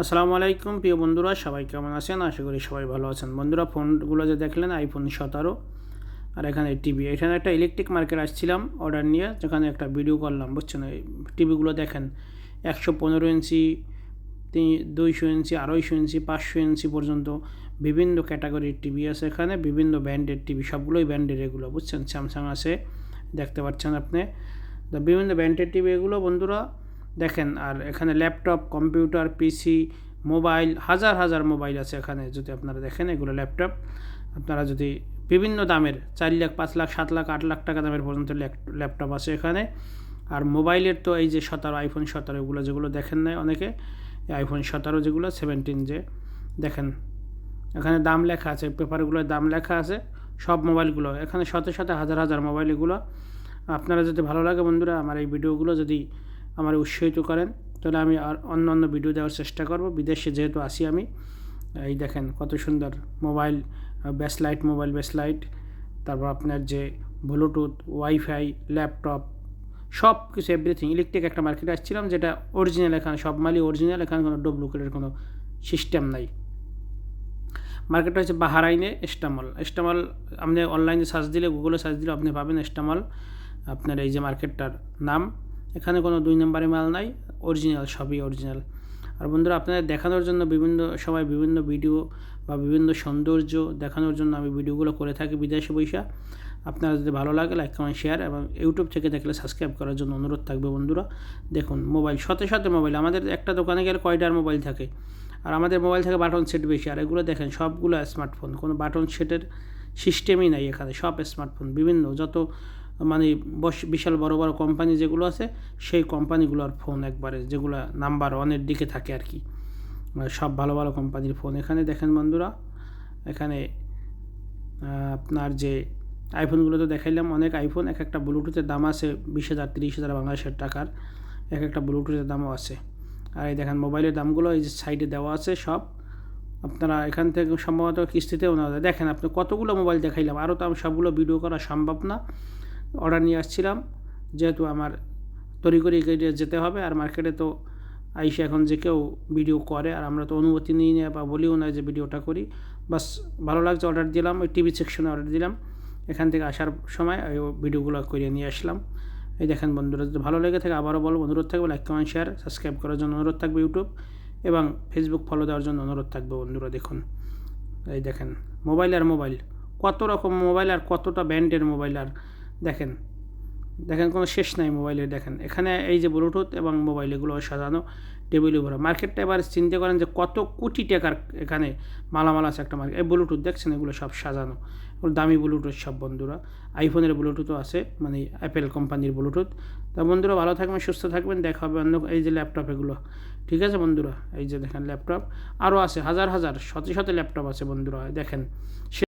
আসসালামু আলাইকুম প্রিয় বন্ধুরা, সবাই কেমন আছেন? আশা করি সবাই ভালো আছেন। বন্ধুরা, ফোনগুলো যে দেখলেন আইফোন 17, আর এখানে টিভি। এখানে একটা ইলেকট্রিক মার্কেট আসছিলাম অর্ডার নিয়ে, যেখানে একটা ভিডিও করলাম, বুঝছেন? এই টিভিগুলো দেখেন, 115 ইঞ্চি, 200 ইঞ্চি, 250 ইঞ্চি, 500 ইঞ্চি পর্যন্ত বিভিন্ন ক্যাটাগরির টিভি আছে। এখানে বিভিন্ন ব্র্যান্ডের টিভি, সবগুলোই ব্র্যান্ডের এগুলো, বুঝছেন? স্যামসাং আছে, দেখতে পাচ্ছেন আপনি। তো বিভিন্ন ব্র্যান্ডের টিভি এগুলো বন্ধুরা দেখেন। আর এখানে ল্যাপটপ, কম্পিউটার, পিসি, মোবাইল, হাজার হাজার মোবাইল আছে এখানে। যদি আপনারা দেখেন এগুলো ল্যাপটপ, আপনারা যদি বিভিন্ন দামের 4 লাখ, 5 লাখ, 7 লাখ, 8 লাখ টাকা দামের পর্যন্ত ল্যাপটপ আছে এখানে। আর মোবাইলের তো এই যে 17, আইফোন 17 এগুলো যেগুলো দেখেন নাই অনেকে, আইফোন 17 যেগুলো 17 যে দেখেন, এখানে দাম লেখা আছে, পেপারগুলোর দাম লেখা আছে সব মোবাইলগুলো এখানে, সাথে সাথে হাজার হাজার মোবাইল এগুলো। আপনারা যদি ভালো লাগে বন্ধুরা আমার এই ভিডিওগুলো যদি আমার উৎসাহিত করেন, তাহলে আমি আর অন্য অন্য ভিডিও দেওয়ার চেষ্টা করব। বিদেশে যেহেতু আসি আমি, এই দেখেন কত সুন্দর মোবাইল, মোবাইল বেসলাইট, তারপর আপনার যে ব্লুটুথ, ওয়াইফাই, ল্যাপটপ, সব কিছু এভরিথিং। ইলেকট্রিক একটা মার্কেটে আসছিলাম, যেটা অরিজিনাল, এখানে সব মালই অরিজিনাল, এখানে কোনো ডুপ্লিকেটের কোনো সিস্টেম নাই। মার্কেটটা হচ্ছে বাহারাইনে ইস্তামল। আপনি অনলাইনে সার্চ দিলে, গুগলে সার্চ দিলে আপনি পাবেন ইস্তামল, আপনার এই যে মার্কেটটার নাম। এখানে কোনো 2 নম্বরে মাল নাই, অরিজিনাল, সবই অরিজিনাল। আর বন্ধুরা, আপনাদের দেখানোর জন্য বিভিন্ন সময় বিভিন্ন ভিডিও বা বিভিন্ন সৌন্দর্য দেখানোর জন্য আমি ভিডিওগুলো করে থাকি বিদেশে বৈশা। আপনারা যদি ভালো লাগে লাইক, কমেন্ট, শেয়ার, এবং ইউটিউব থেকে দেখলে সাবস্ক্রাইব করার জন্য অনুরোধ থাকবে বন্ধুরা। দেখুন মোবাইল, সাথে সাথে মোবাইল, আমাদের একটা দোকানে গেলে কয়টার মোবাইল থাকে, আর আমাদের মোবাইল থেকে বাটন সেট বেশি। আর এগুলো দেখেন সবগুলো স্মার্টফোন, কোনো বাটন সেটের সিস্টেমই নাই এখানে, সব স্মার্টফোন। বিভিন্ন যত মানে বিশাল বড় বড় কোম্পানি যেগুলো আছে, সেই কোম্পানিগুলোর ফোন একবারে, যেগুলো নাম্বার 1-এর দিকে থাকে আর কি, সব ভালো ভালো কোম্পানির ফোন এখানে দেখেন বন্ধুরা। এখানে আপনার যে আইফোনগুলো তো দেখাইলাম, অনেক আইফোন, এক একটা ব্লুটুথের দাম আছে 20,000, 30,000 বাংলাদেশের টাকার, এক একটা ব্লুটুথের দামও আছে। আর এই দেখেন মোবাইলের দামগুলো এই যে সাইডে দেওয়া আছে সব। আপনারা এখান থেকে সম্ভবত কিস্তিতেও নেওয়া যায়। দেখেন আপনি কতগুলো মোবাইল দেখাইলাম, আরও তো আমি সবগুলো ভিডিও করা সম্ভব না। অর্ডার নিয়ে আসছিলাম, যেহেতু আমার তড়িঘড়ি যেতে হবে, আর মার্কেটে তো আইসে এখন যে কেউ ভিডিও করে, আর আমরা তো অনুমতি নিই না বা বলিও না যে ভিডিওটা করি। বাস ভালো লাগছে, অর্ডার দিলাম, ওই টিভি সেকশনে অর্ডার দিলাম। এখান থেকে আসার সময় ওই ভিডিওগুলো করে নিয়ে আসলাম। এই দেখেন বন্ধুরা, যদি ভালো লেগে থাকে আবারও বলবো, অনুরোধ থাকবে লাইক, কমেন্ট, শেয়ার, সাবস্ক্রাইব করার জন্য অনুরোধ থাকবে ইউটিউব এবং ফেসবুক ফলো দেওয়ার জন্য অনুরোধ থাকবে বন্ধুরা। দেখুন এই দেখেন মোবাইল আর মোবাইল, কত রকম মোবাইল আর কতটা ব্র্যান্ডের মোবাইল, আর দেখেন দেখেন কোনো শেষ নাই মোবাইলের। দেখেন এখানে এই যে ব্লুটুথ এবং মোবাইল এগুলো সাজানো টেবিলে ভরা। মার্কেটটা এবার চিন্তা করেন যে কত কোটি টাকার এখানে মালামাল আছে একটা মার্কেট। এই ব্লুটুথ দেখছেন, এগুলো সব সাজানো, এগুলো দামি ব্লুটুথ সব বন্ধুরা। আইফোনের ব্লুটুথও আছে, মানে অ্যাপেল কোম্পানির ব্লুটুথ। তা বন্ধুরা ভালো থাকবেন, সুস্থ থাকবেন, দেখা হবে অন্য। এই যে ল্যাপটপ এগুলো, ঠিক আছে বন্ধুরা, এই যে দেখেন ল্যাপটপ আরও আছে, হাজার হাজার, শত শত ল্যাপটপ আছে বন্ধুরা, দেখেন।